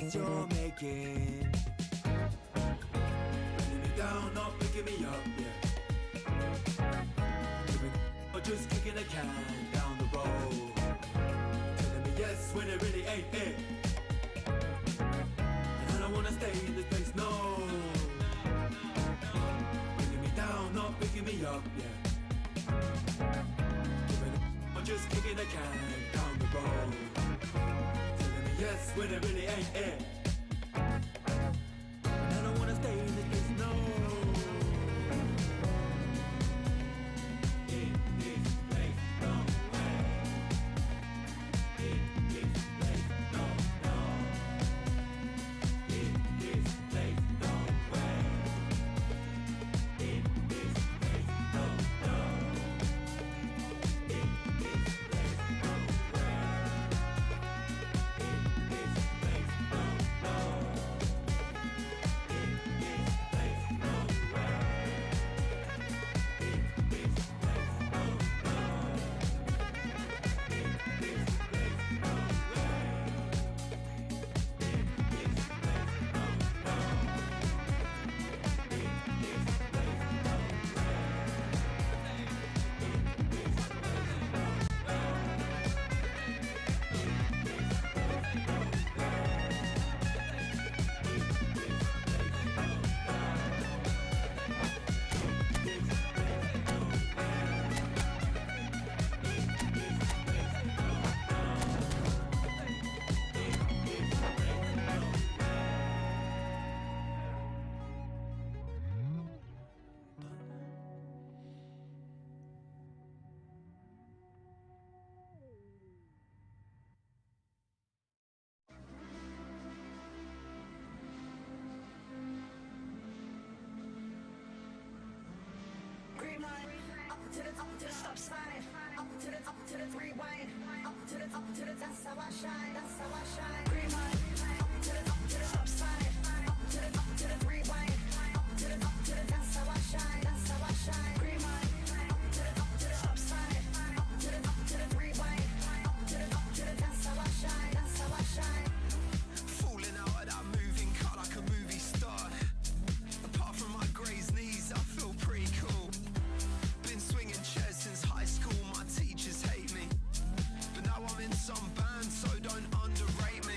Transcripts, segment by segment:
choice you're making. Bringing me down, not picking me up, yeah. Or just kicking a can down the road, telling me yes when it really ain't it. And I don't wanna stay in this place, no. Bringing me down, not picking me up, yeah. Or just kicking a can down the road, telling me yes when it really ain't it. And I don't wanna stay in this place, no. Stop sign, up to the rewind, up to the that's how I shine, that's how I shine. Green line, up to the stop sign, up to the rewind, up to the that's how I shine, that's how I shine. Green line, up to the stop sign, up to the rewind, up to the that's how I shine, that's how I shine. Falling out of that moving car like a movie star. Apart from my Grey's knees, I feel pretty cool. Been swinging chairs since high school, my teachers hate me. But now I'm in some band, so don't underrate me.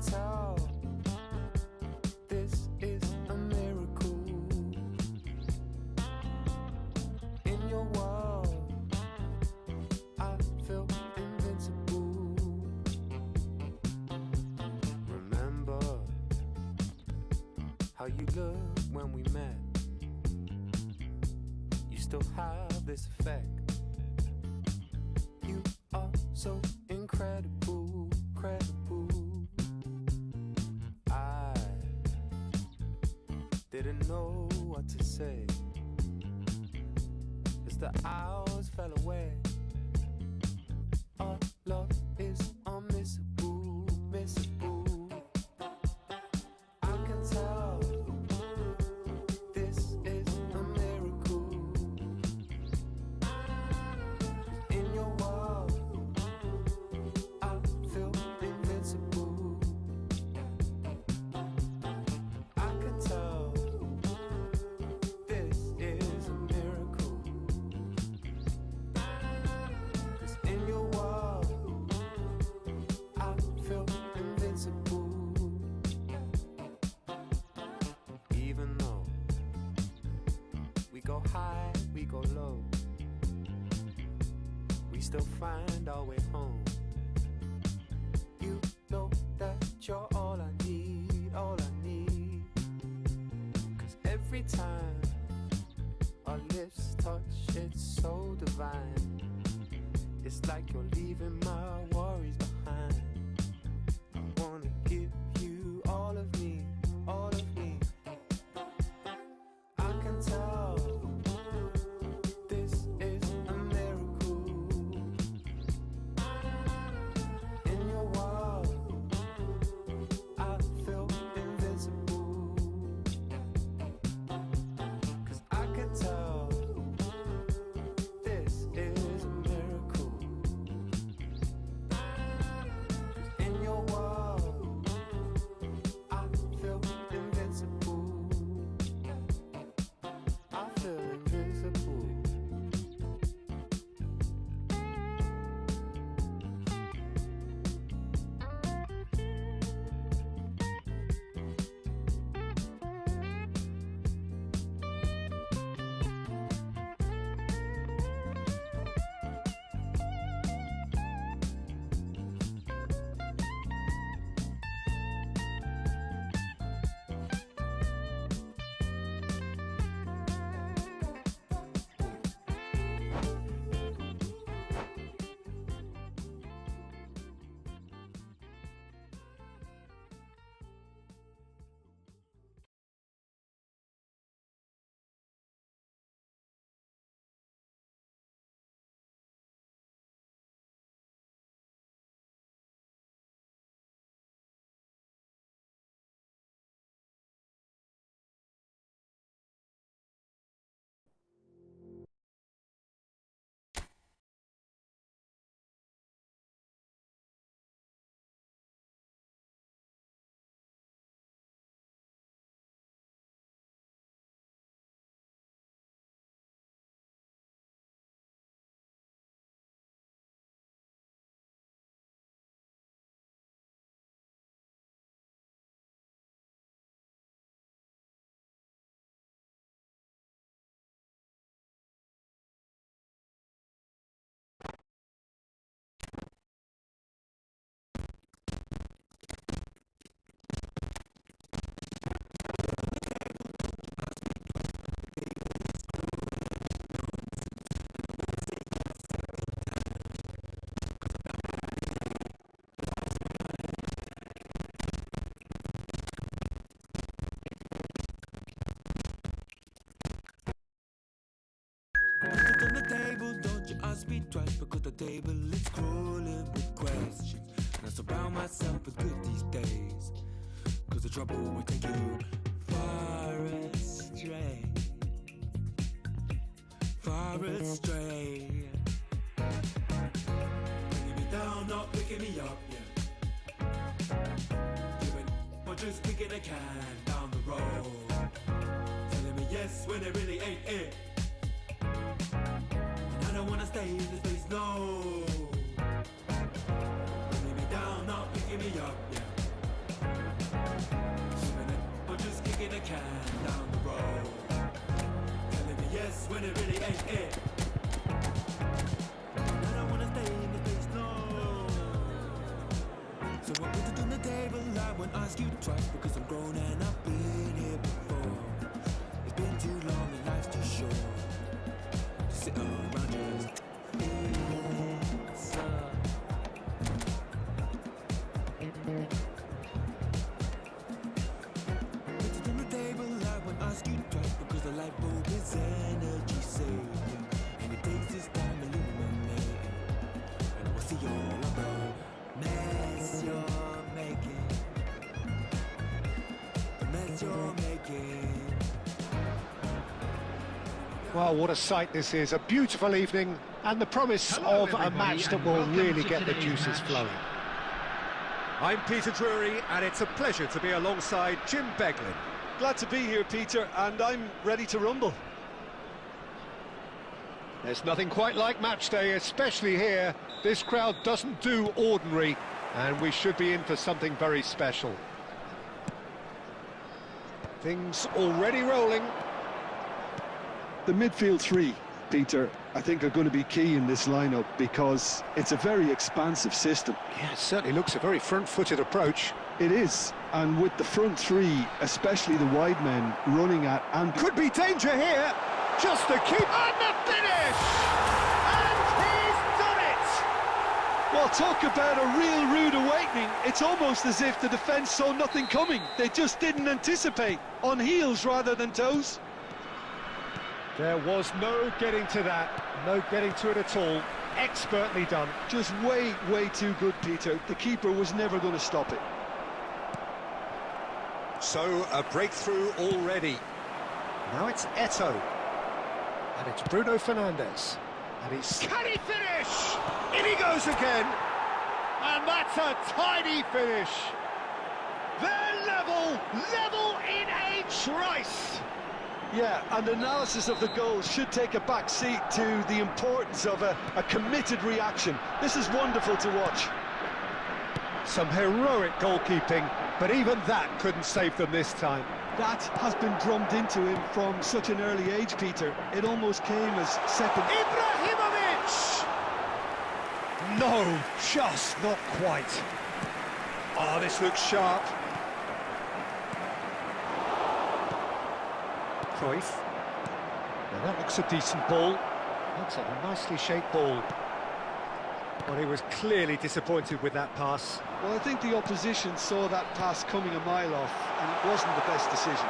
tell this is a miracle. In your world, I feel invincible. Remember how you looked when we met. You still have this effect. You are so incredible, credible. I didn't know what to say as the hours fell away. Our love is unmissable, missable. I can tell this is a miracle. In your world, I feel invincible. I can tell this is a miracle. 'Cause in your world, I feel invincible. Even though we go high, we go low, we still find our way home. You know that you're all I need, all I need. 'Cause every time our lips touch, it's so divine. It's like you're leaving my worries behind. I wanna give you all of me, all of me. I can tell this is a miracle. In your world, I feel invincible. 'Cause I can tell this is a miracle. 'Cause in your world, I feel invincible. I feel invincible. Put on the table, don't you ask me twice, because the table is crawling with questions. And I surround myself with good these days, 'cause the trouble will take you far astray, far astray. Bringing me down, not picking me up, yeah. Giving or just kicking a can down the road, telling me yes when it really ain't it. I don't wanna stay in this place, no. Bringing me down, not picking me up, yeah. kicking a can down the road, telling me yes when it really ain't it. I don't wanna stay in the place, no. So I put it on the table, I won't ask you twice, because I'm grown and I've been here before. It's been too long and life's too short to sit around just feeling sad. Put it on the table, I won't ask you twice, because the light bulb is energy saving, and it takes this time illuminating, and we'll see all of the mess you're making, the mess you're making. Well, what a sight this is. A beautiful evening and the promise of a match that will really get the juices flowing. I'm Peter Drury, and it's a pleasure to be alongside Jim Beglin. Glad to be here, Peter, and I'm ready to rumble. There's nothing quite like match day, especially here. This crowd doesn't do ordinary, and we should be in for something very special. Things already rolling. The midfield three, Peter, I think are going to be key in this lineup because it's a very expansive system. Yeah, it certainly looks a very front-footed approach. It is, and with the front three, especially the wide men running at and... Could be danger here, just to keep... And the finish! And he's done it! Well, talk about a real rude awakening. It's almost as if the defence saw nothing coming. They just didn't anticipate, on heels rather than toes. There was no getting to that, no getting to it at all. Expertly done. Just way, way too good, Peter. The keeper was never going to stop it. So, a breakthrough already. Now it's Eto'o. And it's Bruno Fernandes. And he's... Can he finish? In he goes again. And that's a tiny finish. They're level in a trice. Yeah, and analysis of the goal should take a back seat to the importance of a committed reaction. This is wonderful to watch. Some heroic goalkeeping, but even that couldn't save them this time. That has been drummed into him from such an early age, Peter. It almost came as second... Ibrahimovic! No, just not quite. Oh, this looks sharp. Cruyff. Now that looks a decent ball. Looks like a nicely shaped ball. Well, he was clearly disappointed with that pass. Well, I think the opposition saw that pass coming a mile off, and it wasn't the best decision.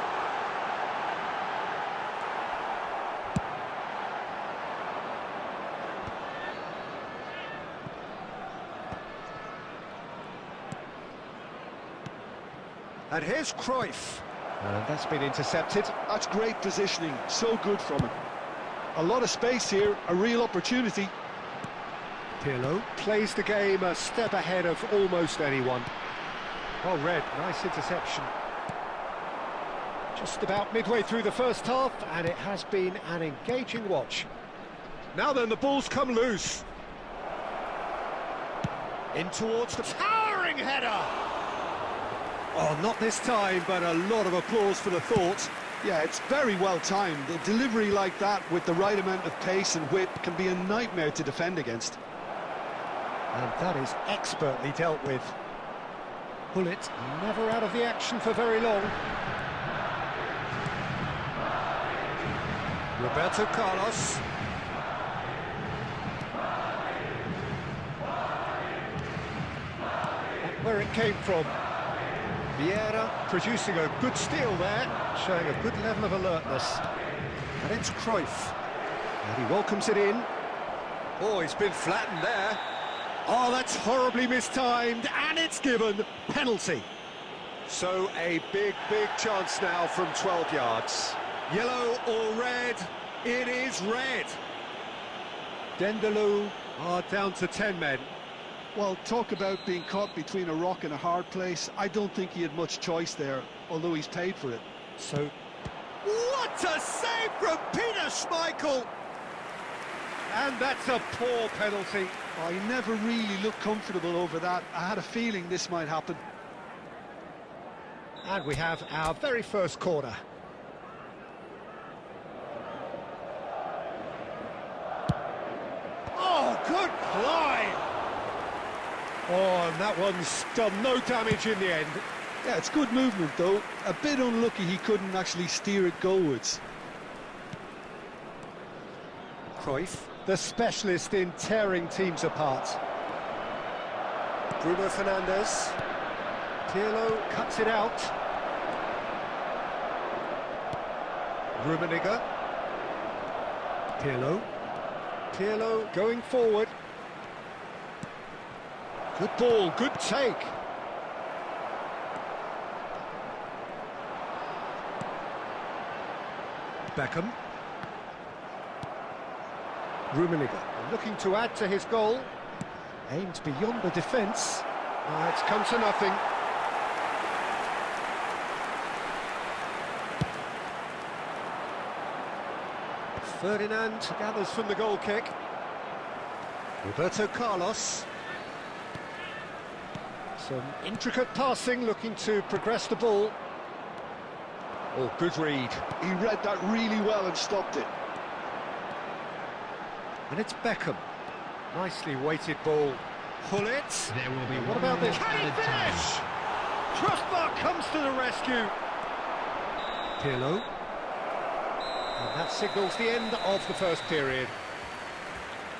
And here's Cruyff. And that's been intercepted. That's great positioning, so good from him. A lot of space here, a real opportunity. Pirlo plays the game a step ahead of almost anyone. Well read, nice interception. Just about midway through the first half, and it has been an engaging watch. Now then, the ball's come loose. In towards the towering header! Oh, not this time, but a lot of applause for the thought. Yeah, it's very well timed. A delivery like that with the right amount of pace and whip can be a nightmare to defend against. And that is expertly dealt with. Bullet never out of the action for very long. Roberto Carlos. Where it came from. Vieira producing a good steal there, showing a good level of alertness. And it's Cruyff. And he welcomes it in. Oh, he's been flattened there. Oh, that's horribly mistimed, and it's given. Penalty. So a big chance now from 12 yards. Yellow or red? It is red. Dendelou are down to 10 men. Well, talk about being caught between a rock and a hard place. I don't think he had much choice there, although he's paid for it. So, what a save from Peter Schmeichel! And that's a poor penalty. I never really looked comfortable over that. I had a feeling this might happen. And we have our very first corner. Oh, good climb! Oh, and that one's done no damage in the end. Yeah, it's good movement though. A bit unlucky he couldn't actually steer it goalwards. Cruyff, the specialist in tearing teams apart. Bruno Fernandes. Pirlo cuts it out. Rummenigge. Pirlo. Pirlo going forward. Good ball, good take. Beckham. Rummenigge looking to add to his goal. Aimed beyond the defence. It's come to nothing. Ferdinand gathers from the goal kick. Roberto Carlos. Some intricate passing, looking to progress the ball. Oh, good read. He read that really well and stopped it. And it's Beckham. Nicely weighted ball. Pull it. There will be What about this? Can he finish? Crossbar comes to the rescue. Pirlo. And that signals the end of the first period.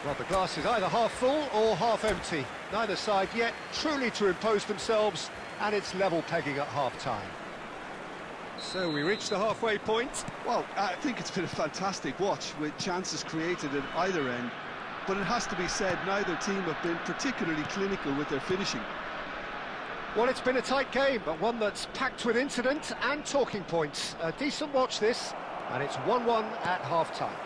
Well, the glass is either half full or half empty. Neither side yet truly to impose themselves, and it's level pegging at half-time. So we reach the halfway point. Well, I think it's been a fantastic watch with chances created at either end. But it has to be said, neither team have been particularly clinical with their finishing. Well, it's been a tight game, but one that's packed with incident and talking points. A decent watch this, and it's 1-1 at half-time.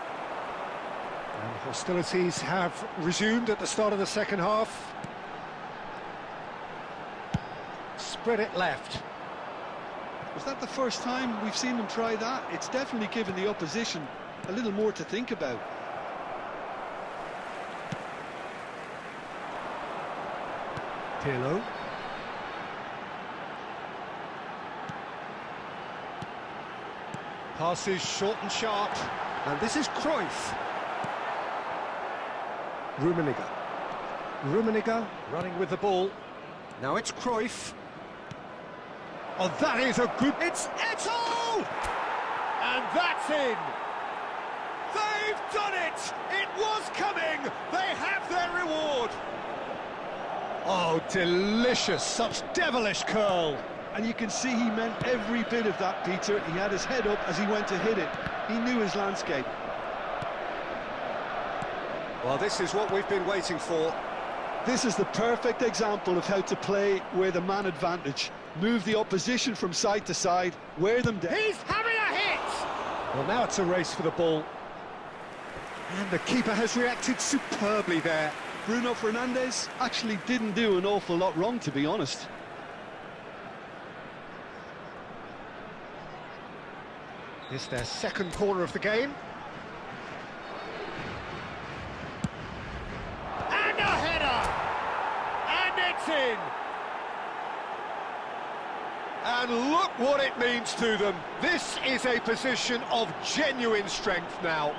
And hostilities have resumed at the start of the second half. Spread it left. Was that the first time we've seen them try that? It's definitely given the opposition a little more to think about. Pirlo. Passes short and sharp. And this is Cruyff. Rummenigge. Rummenigge running with the ball. Now it's Cruyff. Oh, that is a good... It's Eto'o! And that's in! They've done it! It was coming! They have their reward! Oh, delicious! Such devilish curl! And you can see he meant every bit of that, Peter. He had his head up as he went to hit it. He knew his landscape. Well, this is what we've been waiting for. This is the perfect example of how to play with a man advantage. Move the opposition from side to side, wear them down. He's having a hit! Well, now it's a race for the ball. And the keeper has reacted superbly there. Bruno Fernandes actually didn't do an awful lot wrong, to be honest. It's their second corner of the game. And a header! And it's in! And look what it means to them. This is a position of genuine strength now.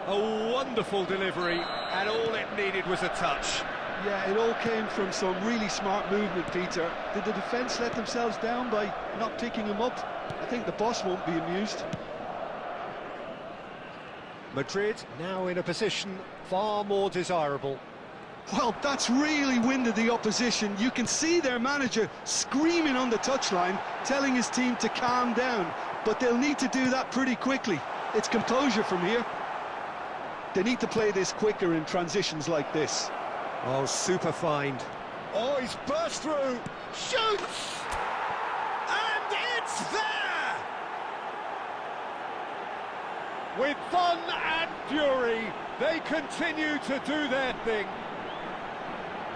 A wonderful delivery, and all it needed was a touch. Yeah, it all came from some really smart movement, Peter. Did the defence let themselves down by not picking him up? I think the boss won't be amused. Madrid now in a position far more desirable. Well, that's really winded the opposition. You can see their manager screaming on the touchline, telling his team to calm down. But they'll need to do that pretty quickly. It's composure from here. They need to play this quicker in transitions like this. Oh, super find. Oh, he's burst through. Shoots! And it's there! With fun and fury, they continue to do their thing.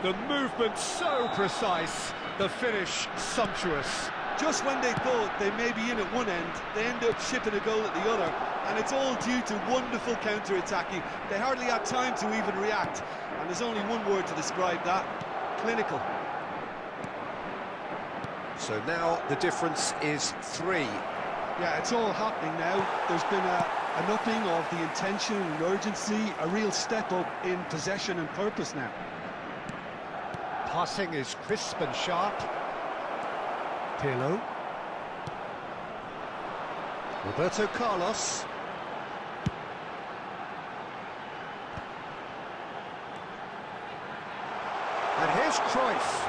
The movement so precise, the finish sumptuous. Just when they thought they may be in at one end, they end up shipping a goal at the other. And it's all due to wonderful counter-attacking. They hardly had time to even react. And there's only one word to describe that: clinical. So now the difference is 3. Yeah, it's all happening now. There's been an upping of the intention and urgency, a real step up in possession and purpose now. Passing is crisp and sharp. Pirlo. Roberto Carlos. And here's Cruyff.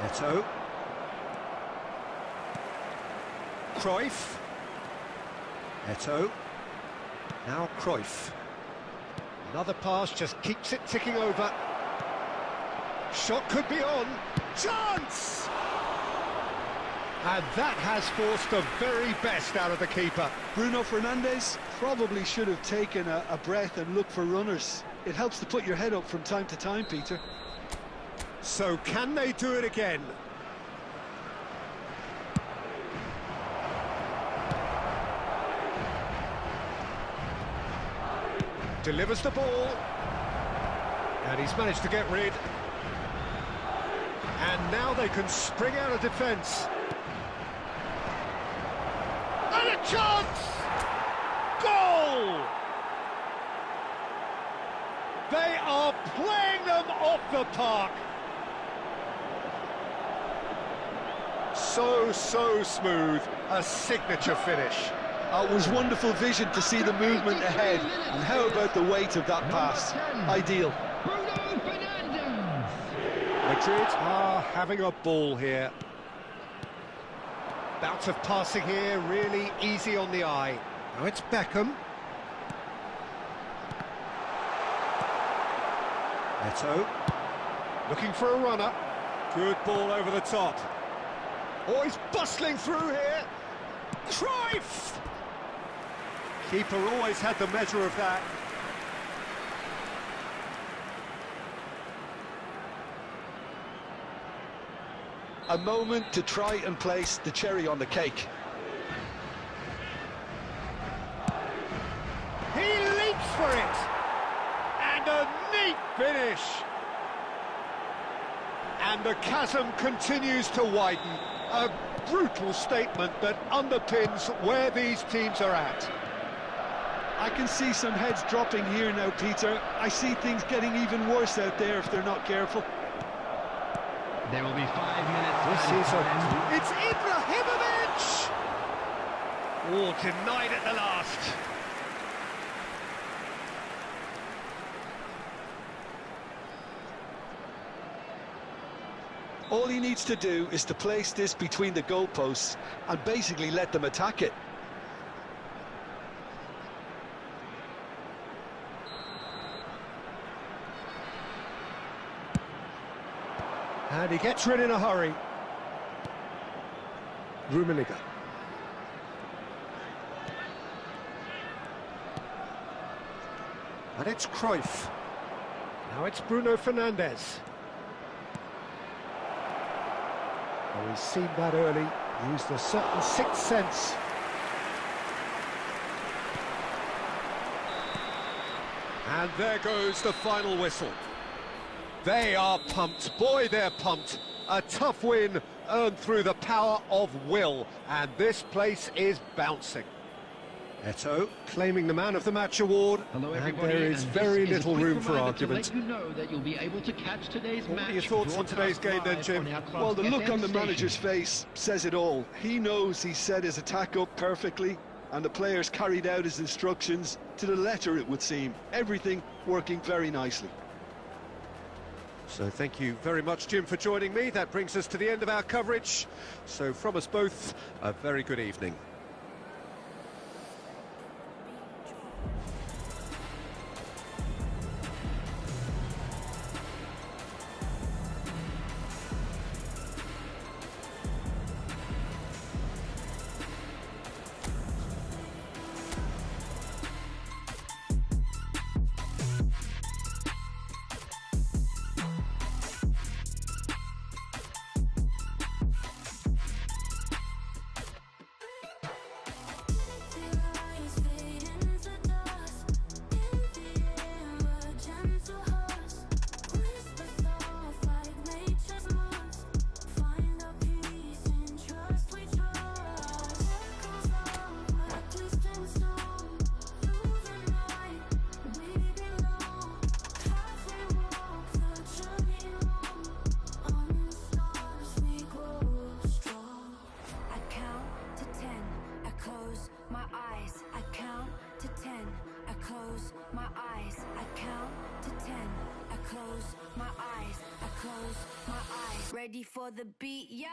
Eto'o. Cruyff. Eto'o. Now Cruyff. Another pass just keeps it ticking over. Shot could be on. Chance! And that has forced the very best out of the keeper. Bruno Fernandes probably should have taken a breath and looked for runners. It helps to put your head up from time to time, Peter. So can they do it again? Delivers the ball. And he's managed to get rid. And now they can spring out of defence. And a chance! Goal! They are playing them off the park. So smooth, a signature finish. It was wonderful vision to see the movement ahead. And how about the weight of that pass? Ideal. Madrid are having a ball here. Bout of passing here, really easy on the eye. Now it's Beckham. Eto'o. Looking for a runner. Good ball over the top. Oh, he's bustling through here. Cruyff! Keeper always had the measure of that. A moment to try and place the cherry on the cake. He leaps for it! And a neat finish! And the chasm continues to widen. A brutal statement that underpins where these teams are at. I can see some heads dropping here now, Peter. I see things getting even worse out there if they're not careful. There will be 5 minutes. It's Ibrahimovic! Oh, denied at the last. All he needs to do is to place this between the goalposts and basically let them attack it. And he gets rid in a hurry. Rummenigge. And it's Cruyff. Now it's Bruno Fernandes. Oh, he's seen that early, used a certain sixth sense. And there goes the final whistle. They are pumped, boy they're pumped. A tough win earned through the power of will, and this place is bouncing. Eto'o claiming the Man of the Match award, Hello, and there is very little room for argument. To let you know that you'll be able to catch today's What match. are your thoughts on today's game then, Jim? Well, the look on the manager's face says it all. He knows he set his attack up perfectly, and the players carried out his instructions to the letter, it would seem. Everything working very nicely. So thank you very much, Jim, for joining me. That brings us to the end of our coverage. So from us both, a very good evening. ready for the beat, yeah.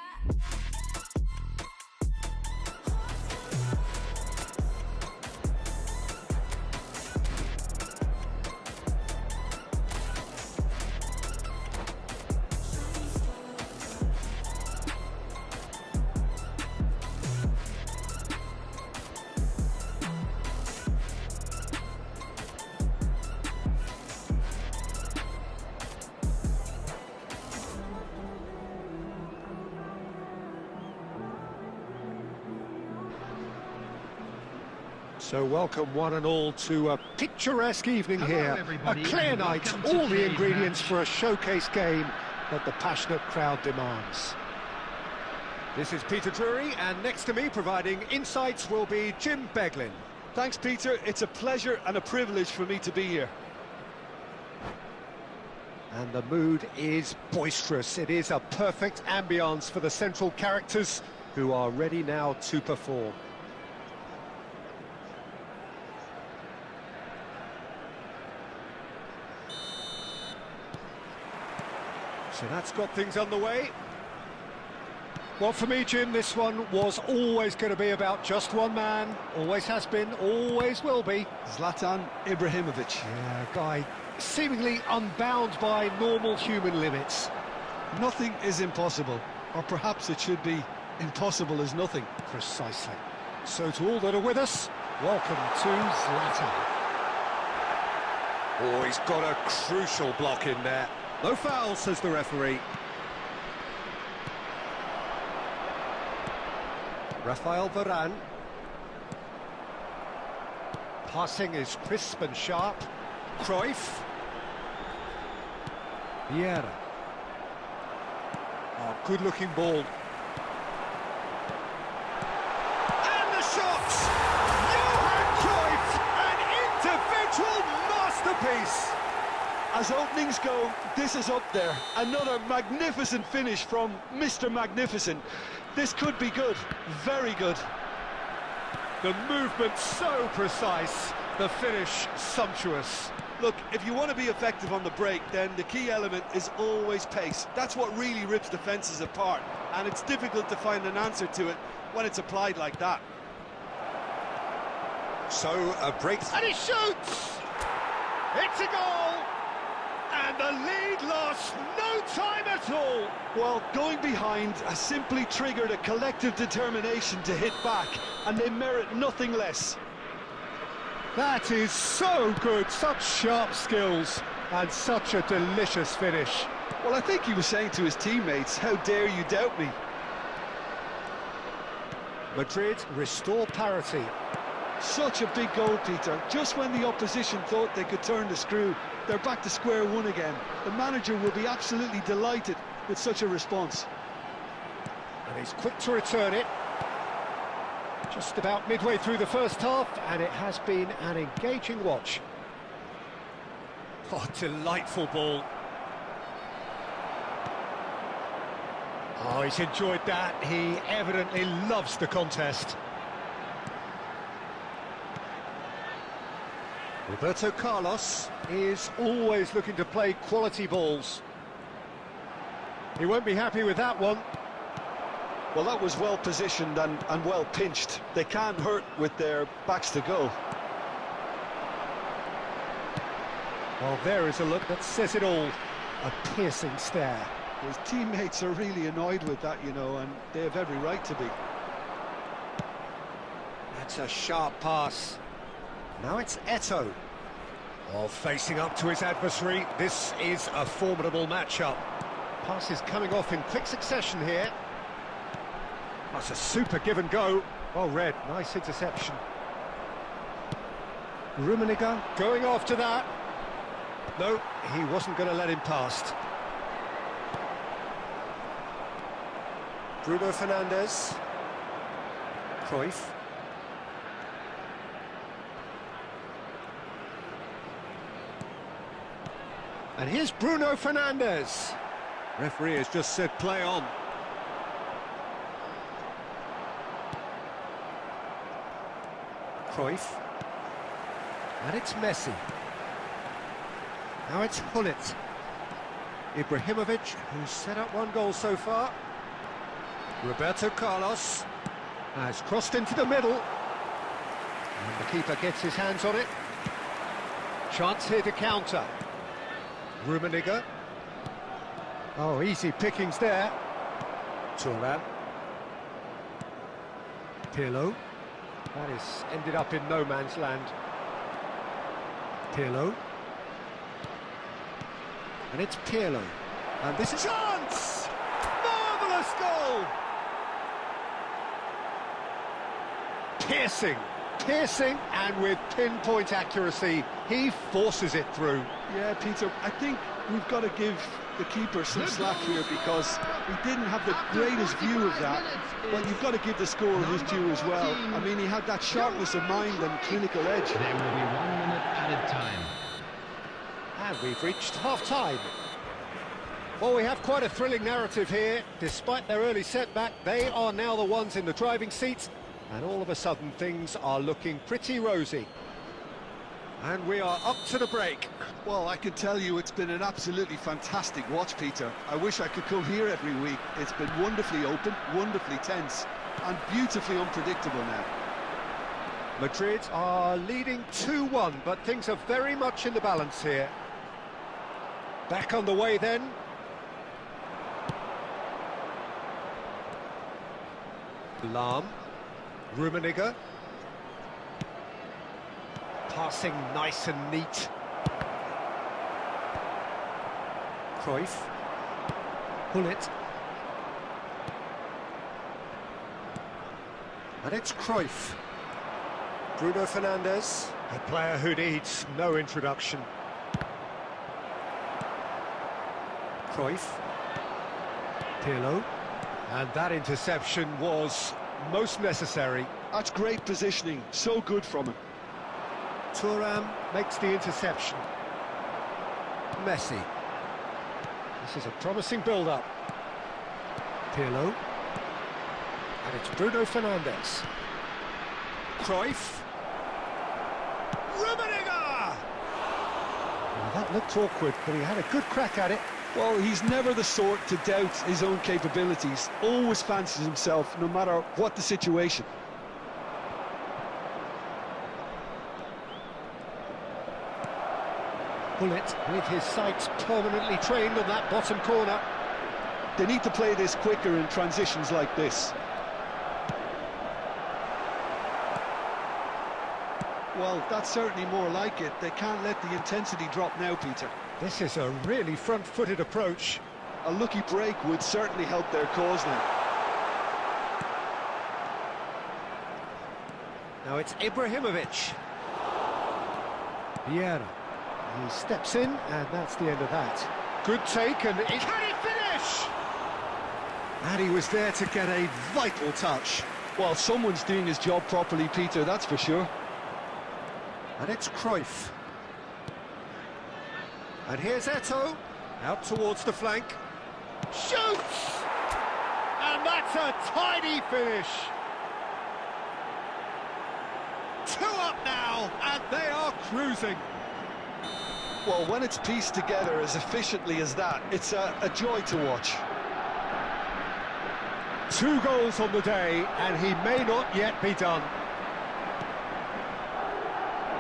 So welcome one and all to a picturesque evening here, a clear night, all the ingredients for a showcase game that the passionate crowd demands. This is Peter Drury, and next to me providing insights will be Jim Beglin. Thanks, Peter. It's a pleasure and a privilege for me to be here. And the mood is boisterous. It is a perfect ambience for the central characters who are ready now to perform. So that's got things underway. Well, for me, Jim, this one was always going to be about just one man. Always has been, always will be. Zlatan Ibrahimovic. Yeah, a guy seemingly unbound by normal human limits. Nothing is impossible, or perhaps it should be impossible as nothing. Precisely. So to all that are with us, welcome to Zlatan. Oh, he's got a crucial block in there. No foul, says the referee. Rafael Varane. Passing is crisp and sharp. Cruyff. Vieira. Oh, good-looking ball. And the shot! Johan Cruyff! An individual masterpiece! As openings go, this is up there. Another magnificent finish from Mr. Magnificent. This could be good, very good. The movement so precise, the finish sumptuous. Look, if you want to be effective on the break, then the key element is always pace. That's what really rips defences apart, and it's difficult to find an answer to it when it's applied like that. So, a break... And he shoots! It's a goal! And the lead lost no time at all. Well, going behind has simply triggered a collective determination to hit back, and they merit nothing less. That is so good, such sharp skills, and such a delicious finish. Well, I think he was saying to his teammates, how dare you doubt me? Madrid restore parity. Such a big goal, Peter. Just when the opposition thought they could turn the screw, they're back to square one again. The manager will be absolutely delighted with such a response. And he's quick to return it. Just about midway through the first half, and it has been an engaging watch. Oh, delightful ball. Oh, he's enjoyed that. He evidently loves the contest. Roberto Carlos is always looking to play quality balls. He won't be happy with that one. Well, that was well positioned and well pinched. They can't hurt with their backs to goal. Well, there is a look that says it all. A piercing stare. His teammates are really annoyed with that, you know, and they have every right to be. That's a sharp pass. Now it's Eto'o. Oh, facing up to his adversary. This is a formidable matchup. Passes coming off in quick succession here. That's a super give and go. Well read, nice interception. Rummenigge going after that. No, he wasn't going to let him past. Bruno Fernandes. Cruyff. And here's Bruno Fernandes. Referee has just said play on. Cruyff. And it's Messi. Now it's Hullet. Ibrahimovic, who's set up one goal so far. Roberto Carlos has crossed into the middle. And the keeper gets his hands on it. Chance here to counter. Rummenigge. Oh, easy pickings there. Thuram. Pirlo. That is ended up in no man's land. Pirlo. And it's Pirlo. And this is chance! Marvellous goal! Piercing, and with pinpoint accuracy, he forces it through. Yeah, Peter, I think we've got to give the keeper some slack here because he didn't have the greatest view of that, but you've got to give the scorer his due as well. I mean, he had that sharpness of mind and clinical edge. There will be 1 minute added time. And we've reached half-time. Well, we have quite a thrilling narrative here. Despite their early setback, they are now the ones in the driving seat, and all of a sudden things are looking pretty rosy. And we are up to the break. Well, I can tell you it's been an absolutely fantastic watch, Peter. I wish I could come here every week. It's been wonderfully open, wonderfully tense, and beautifully unpredictable now. Madrid are leading 2-1, but things are very much in the balance here. Back on the way then. Lahm. Rummenigge. Passing nice and neat. Cruyff. Hullet. And it's Cruyff. Bruno Fernandes, a player who needs no introduction. Cruyff. Pirlo. And that interception was most necessary. That's great positioning, so good from him. Thuram makes the interception. Messi. This is a promising build-up. Pirlo. And it's Bruno Fernandes. Cruyff. Rummenigge! Well, that looked awkward, but he had a good crack at it. Well, he's never the sort to doubt his own capabilities. Always fancies himself, no matter what the situation. Hullet with his sights permanently trained on that bottom corner. They need to play this quicker in transitions like this. Well, that's certainly more like it. They can't let the intensity drop now, Peter. This is a really front-footed approach. A lucky break would certainly help their cause now. Now it's Ibrahimovic. Vieira. He steps in, and that's the end of that. Good take, and can he finish? And he was there to get a vital touch. Well, someone's doing his job properly, Peter, that's for sure. And it's Cruyff. And here's Eto'o, out towards the flank. Shoots! And that's a tidy finish. 2 up now, and they are cruising. Well, when it's pieced together as efficiently as that, it's a joy to watch. 2 goals on the day, and he may not yet be done.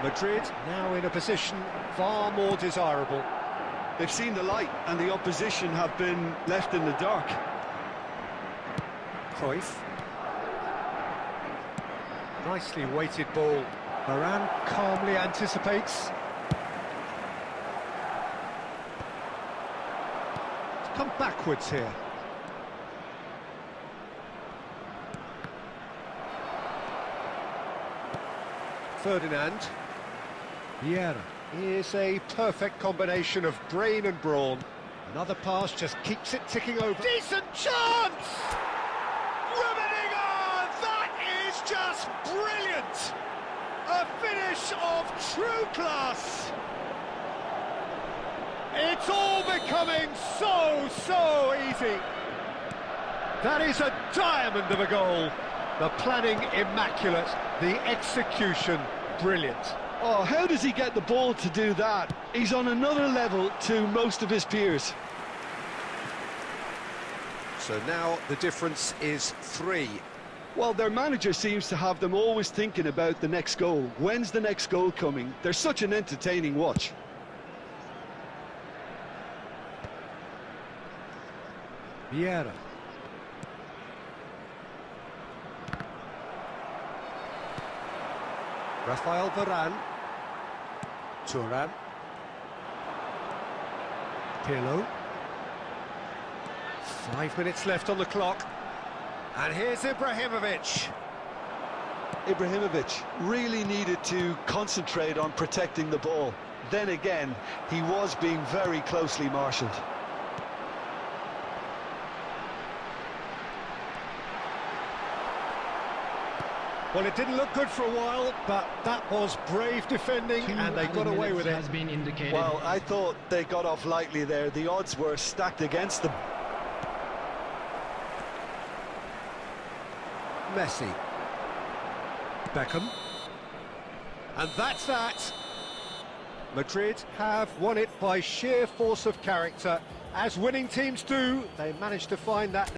Madrid now in a position far more desirable. They've seen the light, and the opposition have been left in the dark. Cruyff. Nicely weighted ball. Varane calmly anticipates. Come backwards here. Ferdinand. Vieira. Here's a perfect combination of brain and brawn. Another pass just keeps it ticking over. Decent chance! Rummenigge! That is just brilliant! A finish of true class! It's all becoming so easy. That is a diamond of a goal. The planning immaculate, the execution brilliant. Oh, how does he get the ball to do that? He's on another level to most of his peers. So now the difference is 3. Well, their manager seems to have them always thinking about the next goal. When's the next goal coming? They're such an entertaining watch. Vieira. Rafael Varane. Turan. Pirlo. 5 minutes left on the clock. And here's Ibrahimovic. Ibrahimovic really needed to concentrate on protecting the ball. Then again, he was being very closely marshalled. Well, it didn't look good for a while, but that was brave defending, and they got away with it. Has been indicated. Well, I thought they got off lightly there. The odds were stacked against them. Messi. Beckham. And that's that. Madrid have won it by sheer force of character. As winning teams do, they managed to find that